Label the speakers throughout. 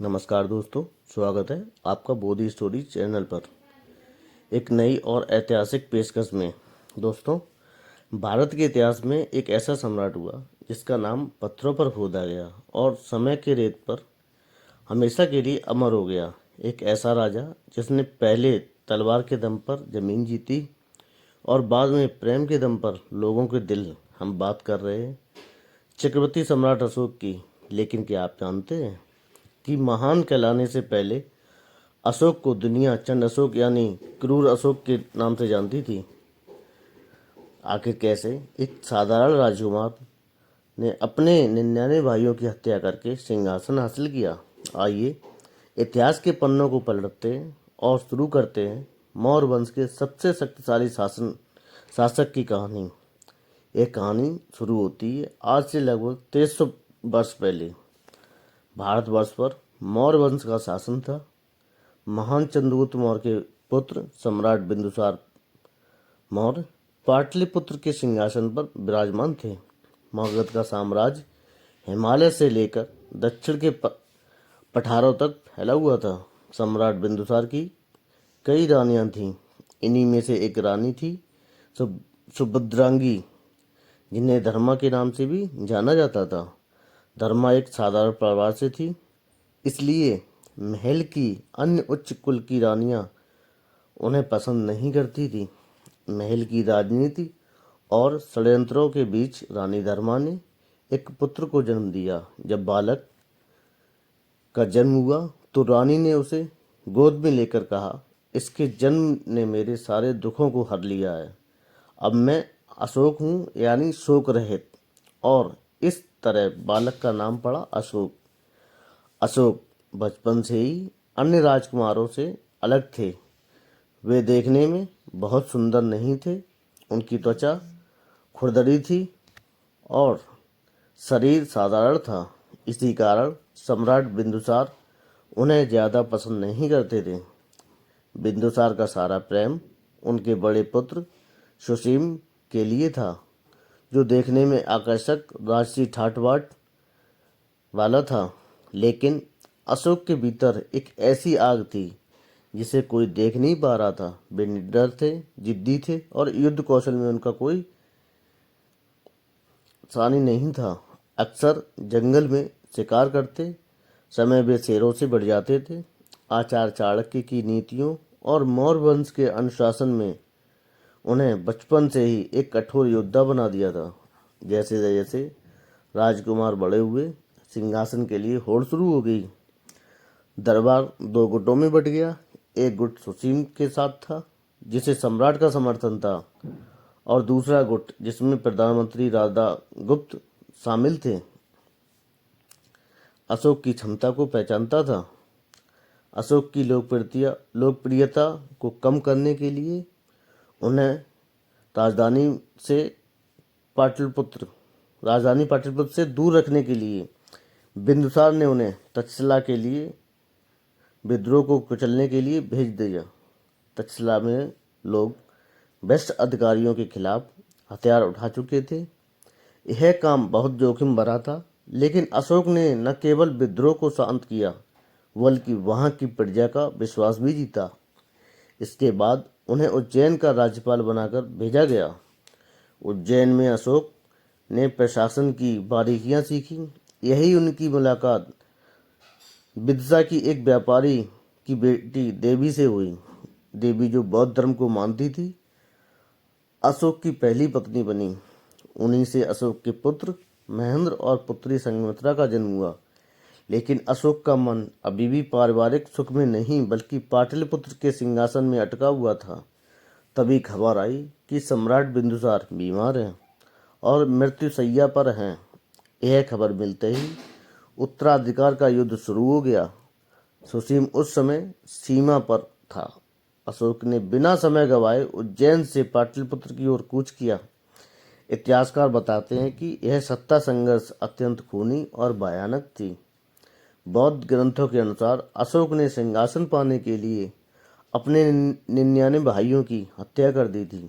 Speaker 1: नमस्कार दोस्तों, स्वागत है आपका बोधी स्टोरी चैनल पर एक नई और ऐतिहासिक पेशकश में। दोस्तों, भारत के इतिहास में एक ऐसा सम्राट हुआ जिसका नाम पत्थरों पर खोदा गया और समय के रेत पर हमेशा के लिए अमर हो गया। एक ऐसा राजा जिसने पहले तलवार के दम पर जमीन जीती और बाद में प्रेम के दम पर लोगों के दिल। हम बात कर रहे हैं चक्रवर्ती सम्राट अशोक की। लेकिन क्या आप जानते हैं कि महान कहलाने से पहले अशोक को दुनिया चंड अशोक यानी क्रूर अशोक के नाम से जानती थी? आखिर कैसे एक साधारण राजकुमार ने अपने 99 भाइयों की हत्या करके सिंहासन हासिल किया? आइए इतिहास के पन्नों को पलटते हैं और शुरू करते हैं मौर्य वंश के सबसे शक्तिशाली शासक की कहानी। यह कहानी शुरू होती है आज से लगभग 2300 वर्ष पहले। भारतवर्ष पर मौर्य वंश का शासन था। महान चंद्रगुप्त मौर्य के पुत्र सम्राट बिंदुसार मौर्य पाटलिपुत्र के सिंहासन पर विराजमान थे। मगध का साम्राज्य हिमालय से लेकर दक्षिण के पठारों तक फैला हुआ था। सम्राट बिंदुसार की कई रानियां थीं। इन्हीं में से एक रानी थी सुभद्रांगी, जिन्हें धर्मा के नाम से भी जाना जाता था। धर्मा एक साधारण परिवार से थी, इसलिए महल की अन्य उच्च कुल की रानियां उन्हें पसंद नहीं करती थी। महल की राजनीति और षड्यंत्रों के बीच रानी धर्मा ने एक पुत्र को जन्म दिया। जब बालक का जन्म हुआ तो रानी ने उसे गोद में लेकर कहा, इसके जन्म ने मेरे सारे दुखों को हर लिया है। अब मैं अशोक हूँ, यानी शोक रहित। और इस तरह बालक का नाम पड़ा अशोक। अशोक बचपन से ही अन्य राजकुमारों से अलग थे। वे देखने में बहुत सुंदर नहीं थे। उनकी त्वचा खुरदरी थी और शरीर साधारण था। इसी कारण सम्राट बिंदुसार उन्हें ज़्यादा पसंद नहीं करते थे। बिंदुसार का सारा प्रेम उनके बड़े पुत्र सुसीम के लिए था, जो देखने में आकर्षक राजसी ठाट बाट वाला था। लेकिन अशोक के भीतर एक ऐसी आग थी जिसे कोई देख नहीं पा रहा था। वे निडर थे, जिद्दी थे और युद्ध कौशल में उनका कोई सानी नहीं था। अक्सर जंगल में शिकार करते समय वे शेरों से बढ़ जाते थे। आचार्य चाणक्य की नीतियों और मौर्य वंश के अनुशासन में उन्हें बचपन से ही एक कठोर योद्धा बना दिया था। जैसे जैसे राजकुमार बड़े हुए, सिंहासन के लिए होड़ शुरू हो गई। दरबार दो गुटों में बट गया। एक गुट सुसीम के साथ था, जिसे सम्राट का समर्थन था, और दूसरा गुट जिसमें प्रधानमंत्री राजा गुप्त शामिल थे, अशोक की क्षमता को पहचानता था। अशोक की लोकप्रियता को कम करने के लिए उन्हें राजधानी से पाटलिपुत्र से दूर रखने के लिए बिंदुसार ने उन्हें तक्षशिला के लिए विद्रोह को कुचलने के लिए भेज दिया। तक्षशिला में लोग भ्रष्ट अधिकारियों के खिलाफ हथियार उठा चुके थे। यह काम बहुत जोखिम भरा था, लेकिन अशोक ने न केवल विद्रोह को शांत किया, बल्कि वहां की प्रजा का विश्वास भी जीता। इसके बाद उन्हें उज्जैन का राज्यपाल बनाकर भेजा गया। उज्जैन में अशोक ने प्रशासन की बारीकियां सीखी। यही उनकी मुलाकात विदिशा की एक व्यापारी की बेटी देवी से हुई। देवी, जो बौद्ध धर्म को मानती थी, अशोक की पहली पत्नी बनी। उन्हीं से अशोक के पुत्र महेंद्र और पुत्री संघमित्रा का जन्म हुआ। लेकिन अशोक का मन अभी भी पारिवारिक सुख में नहीं, बल्कि पाटलिपुत्र के सिंहासन में अटका हुआ था। तभी खबर आई कि सम्राट बिंदुसार बीमार हैं और मृत्युशैया पर हैं। यह खबर मिलते ही उत्तराधिकार का युद्ध शुरू हो गया। सुसीम उस समय सीमा पर था। अशोक ने बिना समय गंवाए उज्जैन से पाटलिपुत्र की ओर कूच किया। इतिहासकार बताते हैं कि यह सत्ता संघर्ष अत्यंत खूनी और भयानक थी। बौद्ध ग्रंथों के अनुसार अशोक ने सिंहासन पाने के लिए अपने 99 भाइयों की हत्या कर दी थी।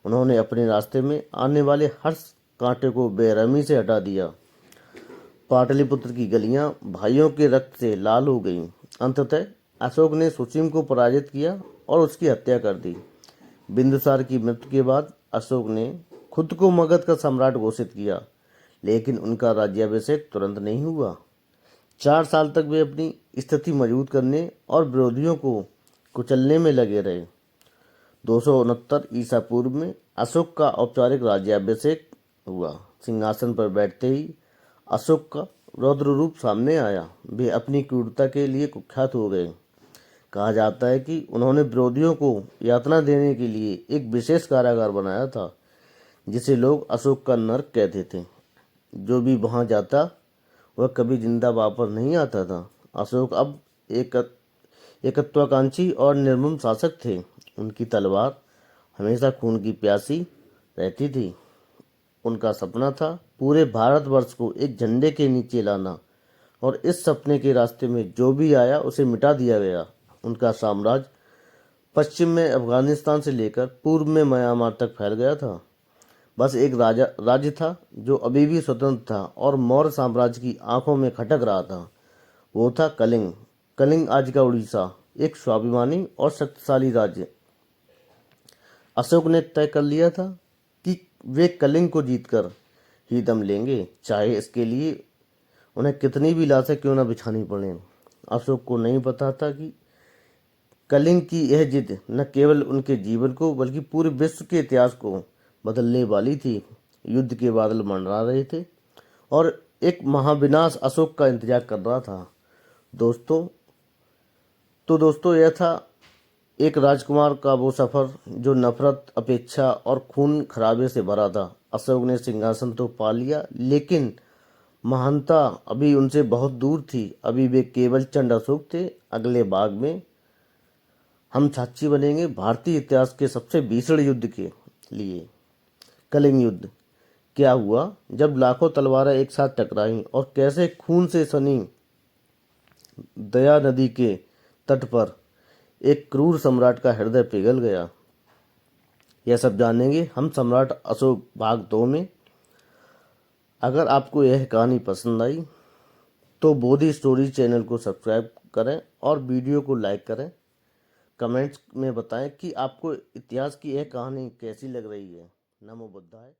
Speaker 1: उन्होंने अपने रास्ते में आने वाले हर कांटे को बेरहमी से हटा दिया पाटलिपुत्र की गलियां भाइयों के रक्त से लाल हो गईं। अंततः अशोक ने सुसीम को पराजित किया और उसकी हत्या कर दी। बिंदुसार की मृत्यु के बाद अशोक ने खुद को मगध का सम्राट घोषित किया, लेकिन उनका राज्याभिषेक तुरंत नहीं हुआ। 4 साल तक वे अपनी स्थिति मजबूत करने और विरोधियों को कुचलने में लगे रहे। 269 ईसा पूर्व में अशोक का औपचारिक राज्याभिषेक हुआ। सिंहासन पर बैठते ही अशोक का रौद्र रूप सामने आया। वे अपनी क्रूरता के लिए कुख्यात हो गए। कहा जाता है कि उन्होंने विरोधियों को यातना देने के लिए एक विशेष कारागार बनाया था, जिसे लोग अशोक का नर्क कहते थे। जो भी वहां जाता वह कभी जिंदा वापस नहीं आता था। अशोक अब एकत्वाकांक्षी और निर्मम शासक थे। उनकी तलवार हमेशा खून की प्यासी रहती थी। उनका सपना था पूरे भारतवर्ष को एक झंडे के नीचे लाना, और इस सपने के रास्ते में जो भी आया उसे मिटा दिया गया। उनका साम्राज्य पश्चिम में अफगानिस्तान से लेकर पूर्व में म्यांमार तक फैल गया था। बस एक राज्य था जो अभी भी स्वतंत्र था और मौर्य साम्राज्य की आंखों में खटक रहा था। वो था कलिंग। कलिंग आज का उड़ीसा, एक स्वाभिमानी और शक्तिशाली राज्य। अशोक ने तय कर लिया था कि वे कलिंग को जीतकर ही दम लेंगे, चाहे इसके लिए उन्हें कितनी भी लाशें क्यों न बिछानी पड़े। अशोक को नहीं पता था कि कलिंग की यह जिद न केवल उनके जीवन को बल्कि पूरे विश्व के इतिहास को बदलने वाली थी। युद्ध के बादल मंडरा रहे थे और एक महाविनाश अशोक का इंतजार कर रहा था। दोस्तों यह था एक राजकुमार का वो सफर जो नफरत, अपेक्षा और खून खराबे से भरा था। अशोक ने सिंहासन तो पा लिया, लेकिन महानता अभी उनसे बहुत दूर थी। अभी वे केवल चंड अशोक थे। अगले भाग में हम साक्षी बनेंगे भारतीय इतिहास के सबसे भीषण युद्ध के लिए, कलिंग युद्ध। क्या हुआ जब लाखों तलवारें एक साथ टकराईं और कैसे खून से सनी दया नदी के तट पर एक क्रूर सम्राट का हृदय पिघल गया। यह सब जानेंगे हम सम्राट अशोक भाग 2 में। अगर आपको यह कहानी पसंद आई तो बोधी स्टोरीज चैनल को सब्सक्राइब करें और वीडियो को लाइक करें। कमेंट्स में बताएं कि आपको इतिहास की यह कहानी कैसी लग रही है। नमो बुद्धाय।